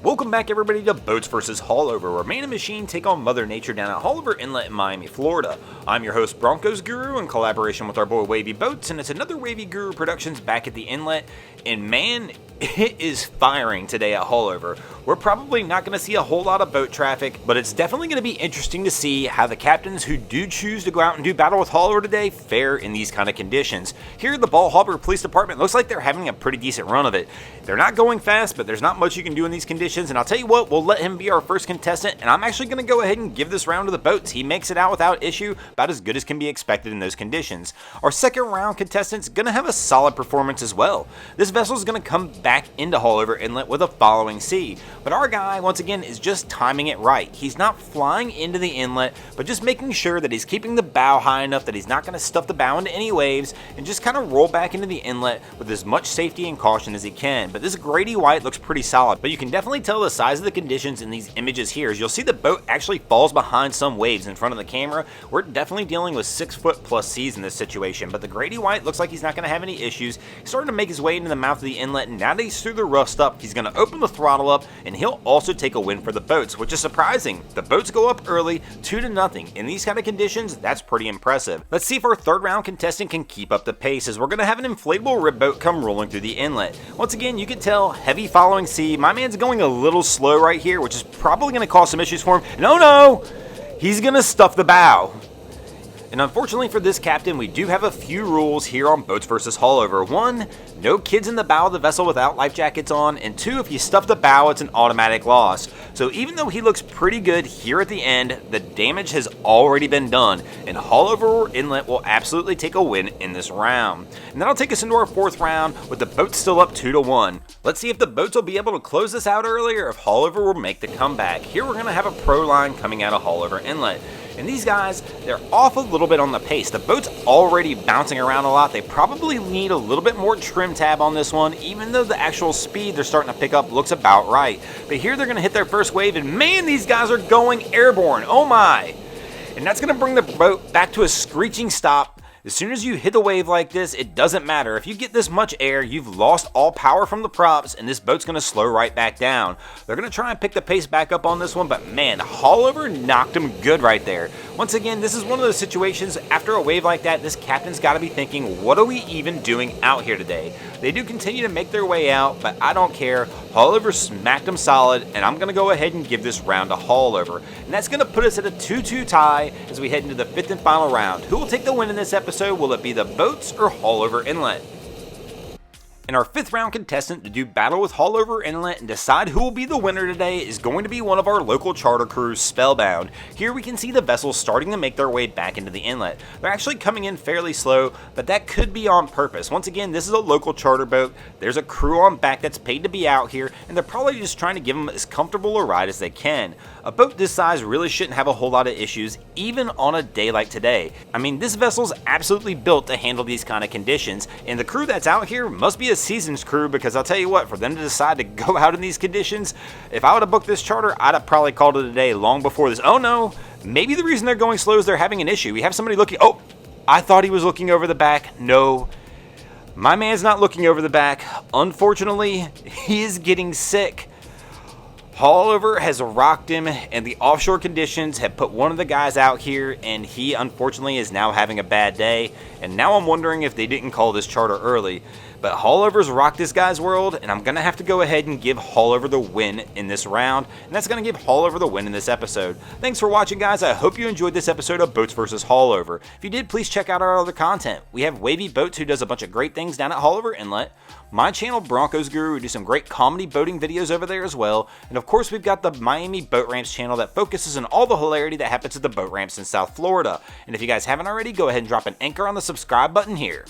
Welcome back everybody to Boats vs. Haulover, where man and machine take on Mother Nature down at Haulover Inlet in Miami, Florida. I'm your host Broncos Guru in collaboration with our boy Wavy Boats, and it's another Wavy Guru Productions back at the inlet, and man, it is firing today at Haulover. We're probably not going to see a whole lot of boat traffic, but it's definitely going to be interesting to see how the captains who do choose to go out and do battle with Haulover today fare in these kind of conditions. Here at the Bal Harbour Police Department, looks like they're having a pretty decent run of it. They're not going fast, but there's not much you can do in these conditions, and I'll tell you what, we'll let him be our first contestant, and I'm actually going to go ahead and give this round to the boats. He makes it out without issue, about as good as can be expected in those conditions. Our second round contestant's going to have a solid performance as well. This vessel is going to come back into Haulover Inlet with a following sea, but our guy, once again, is just timing it right. He's not flying into the inlet, but just making sure that he's keeping the bow high enough that he's not going to stuff the bow into any waves and just kind of roll back into the inlet with as much safety and caution as he can. But this Grady White looks pretty solid, but you can definitely tell the size of the conditions in these images here. As you'll see, the boat actually falls behind some waves in front of the camera. We're definitely dealing with 6-foot plus seas in this situation, but the Grady White looks like he's not going to have any issues. He's starting to make his way into the mouth of the inlet, and now that he's through the rough stuff, he's going to open the throttle up, and he'll also take a win for the boats, which is surprising. The boats go up early, 2-0. In these kind of conditions, that's pretty impressive. Let's see if our third round contestant can keep up the pace, as we're going to have an inflatable rib boat come rolling through the inlet. Once again, you can tell, heavy following sea. My man's going a little slow right here, which is probably going to cause some issues for him. No! He's going to stuff the bow. And unfortunately for this captain, we do have a few rules here on Boats vs. Haulover. 1, no kids in the bow of the vessel without life jackets on, and 2, if you stuff the bow, it's an automatic loss. So even though he looks pretty good here at the end, the damage has already been done, and Haulover Inlet will absolutely take a win in this round. And that'll take us into our fourth round, with the boats still up 2-1. Let's see if the boats will be able to close this out early, or if Haulover will make the comeback. Here we're going to have a pro line coming out of Haulover Inlet. And these guys, they're off a little bit on the pace. The boat's already bouncing around a lot. They probably need a little bit more trim tab on this one, even though the actual speed they're starting to pick up looks about right. But here they're going to hit their first wave, and man, these guys are going airborne. Oh my! And that's going to bring the boat back to a screeching stop. As soon as you hit a wave like this, it doesn't matter. If you get this much air, you've lost all power from the props, and this boat's going to slow right back down. They're going to try and pick the pace back up on this one, but man, Haulover knocked him good right there. Once again, this is one of those situations, after a wave like that, this captain's got to be thinking, what are we even doing out here today? They do continue to make their way out, but I don't care. Haulover smacked them solid, and I'm going to go ahead and give this round to Haulover. And that's going to put us at a 2-2 tie as we head into the fifth and final round. Who will take the win in this episode? Will it be the boats or Haulover Inlet? And our fifth round contestant to do battle with Haulover Inlet and decide who will be the winner today is going to be one of our local charter crews, Spellbound. Here we can see the vessels starting to make their way back into the inlet. They're actually coming in fairly slow, but that could be on purpose. Once again, this is a local charter boat. There's a crew on back that's paid to be out here, and they're probably just trying to give them as comfortable a ride as they can. A boat this size really shouldn't have a whole lot of issues, even on a day like today. I mean, this vessel's absolutely built to handle these kind of conditions, and the crew that's out here must be a seasoned crew, because I'll tell you what, for them to decide to go out in these conditions, if I would have booked this charter, I'd have probably called it a day long before this. Oh no, maybe the reason they're going slow is they're having an issue. We have somebody looking, oh, I thought he was looking over the back. No, my man's not looking over the back. Unfortunately, he is getting sick. Haulover has rocked him, and the offshore conditions have put one of the guys out here, and he unfortunately is now having a bad day. And now I'm wondering if they didn't call this charter early. But Haulover's rocked this guy's world, and I'm going to have to go ahead and give Haulover the win in this round, and that's going to give Haulover the win in this episode. Thanks for watching, guys. I hope you enjoyed this episode of Boats vs. Haulover. If you did, please check out our other content. We have Wavy Boats, who does a bunch of great things down at Haulover Inlet. My channel, Broncos Guru, we do some great comedy boating videos over there as well. And of course, we've got the Miami Boat Ramps channel that focuses on all the hilarity that happens at the boat ramps in South Florida. And if you guys haven't already, go ahead and drop an anchor on the subscribe button here.